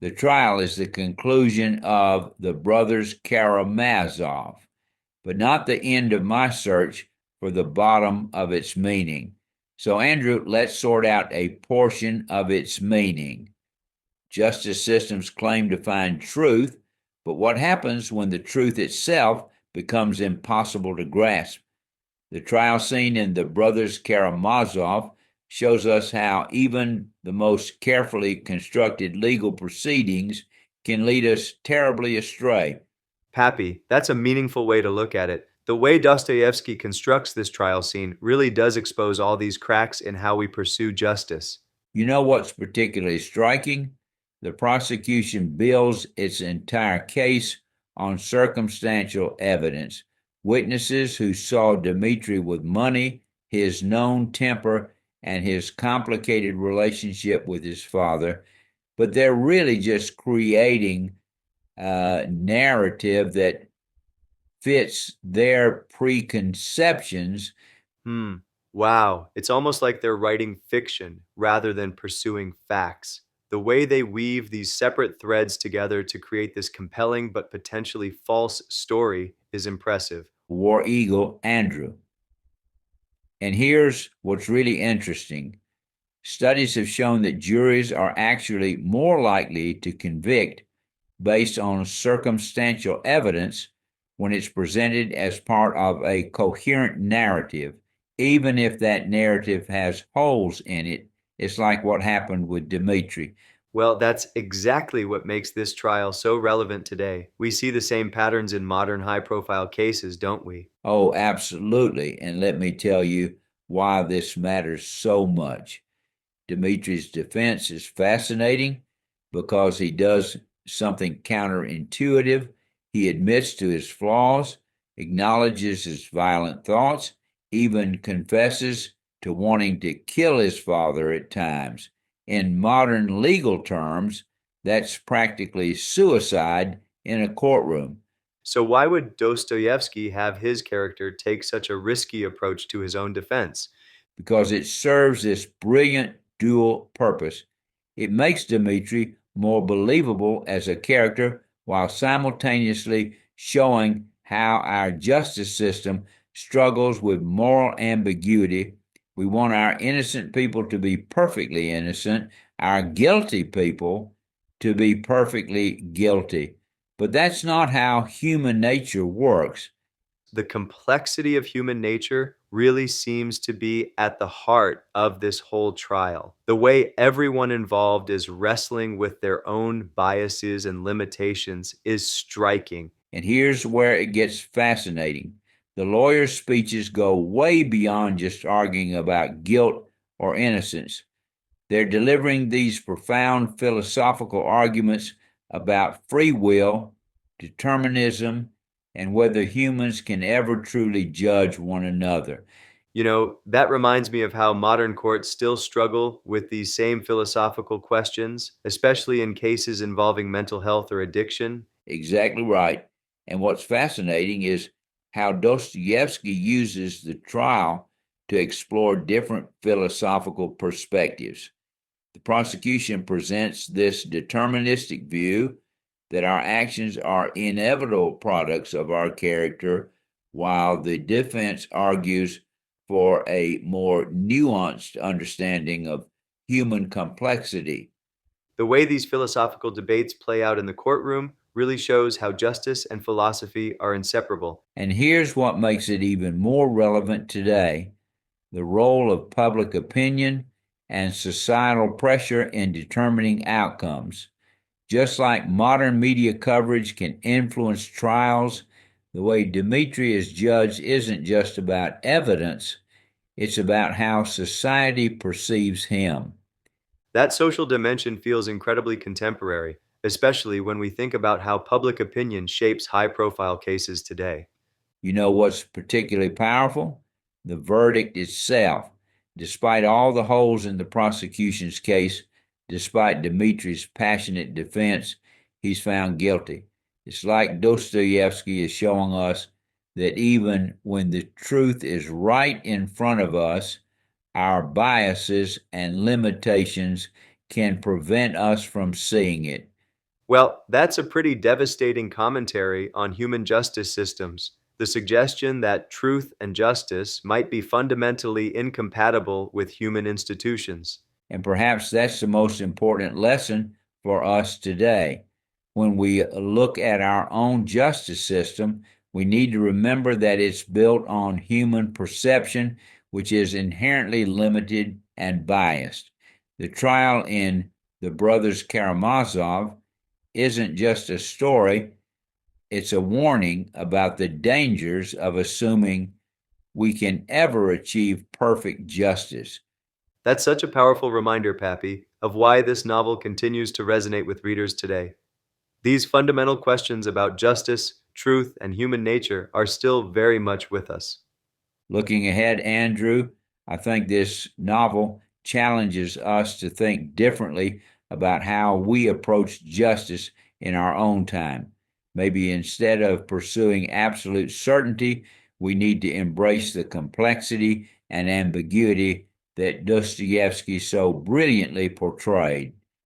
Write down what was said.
The trial is the conclusion of the Brothers Karamazov, but not the end of my search for the bottom of its meaning. So, Andrew, let's sort out a portion of its meaning. Justice systems claim to find truth, but what happens when the truth itself becomes impossible to grasp? The trial scene in the Brothers Karamazov shows us how even the most carefully constructed legal proceedings can lead us terribly astray. Pappy, that's a meaningful way to look at it. The way Dostoevsky constructs this trial scene really does expose all these cracks in how we pursue justice. You know what's particularly striking? The prosecution builds its entire case on circumstantial evidence. Witnesses who saw Dmitri with money, his known temper, and his complicated relationship with his father, but they're really just creating a narrative that fits their preconceptions. Wow, it's almost like they're writing fiction rather than pursuing facts. The way they weave these separate threads together to create this compelling but potentially false story is impressive. War Eagle Andrew. And here's what's really interesting. Studies have shown that juries are actually more likely to convict based on circumstantial evidence when it's presented as part of a coherent narrative, even if that narrative has holes in it. It's like what happened with Dmitri. Well, that's exactly what makes this trial so relevant today. We see the same patterns in modern high profile cases, don't we? Oh, absolutely. And let me tell you why this matters so much. Dimitri's defense is fascinating because he does something counterintuitive. He admits to his flaws, acknowledges his violent thoughts, even confesses to wanting to kill his father at times. In modern legal terms, that's practically suicide in a courtroom. So, why would Dostoevsky have his character take such a risky approach to his own defense? Because it serves this brilliant dual purpose. It makes Dmitri more believable as a character while simultaneously showing how our justice system struggles with moral ambiguity. We want our innocent people to be perfectly innocent, our guilty people to be perfectly guilty. But that's not how human nature works. The complexity of human nature really seems to be at the heart of this whole trial. The way everyone involved is wrestling with their own biases and limitations is striking. And here's where it gets fascinating. The lawyer's speeches go way beyond just arguing about guilt or innocence. They're delivering these profound philosophical arguments about free will, determinism, and whether humans can ever truly judge one another. You know, that reminds me of how modern courts still struggle with these same philosophical questions, especially in cases involving mental health or addiction. Exactly right. And what's fascinating is how Dostoevsky uses the trial to explore different philosophical perspectives. The prosecution presents this deterministic view that our actions are inevitable products of our character, while the defense argues for a more nuanced understanding of human complexity. The way these philosophical debates play out in the courtroom really shows how justice and philosophy are inseparable. And here's what makes it even more relevant today: the role of public opinion and societal pressure in determining outcomes. Just like modern media coverage can influence trials, the way Dmitri is judged isn't just about evidence, it's about how society perceives him. That social dimension feels incredibly contemporary, especially when we think about how public opinion shapes high profile cases today. You know what's particularly powerful? The verdict itself. Despite all the holes in the prosecution's case, despite Dmitri's passionate defense, he's found guilty. It's like Dostoevsky is showing us that even when the truth is right in front of us, our biases and limitations can prevent us from seeing it. Well, that's a pretty devastating commentary on human justice systems. The suggestion that truth and justice might be fundamentally incompatible with human institutions. And perhaps that's the most important lesson for us today. When we look at our own justice system, we need to remember that it's built on human perception, which is inherently limited and biased. The trial in the Brothers Karamazov isn't just a story, it's a warning about the dangers of assuming we can ever achieve perfect justice. That's such a powerful reminder, Pappy, of why this novel continues to resonate with readers today. These fundamental questions about justice, truth, and human nature are still very much with us. Looking ahead, Andrew, I think this novel challenges us to think differently about how we approach justice in our own time. Maybe instead of pursuing absolute certainty, we need to embrace the complexity and ambiguity that Dostoevsky so brilliantly portrayed.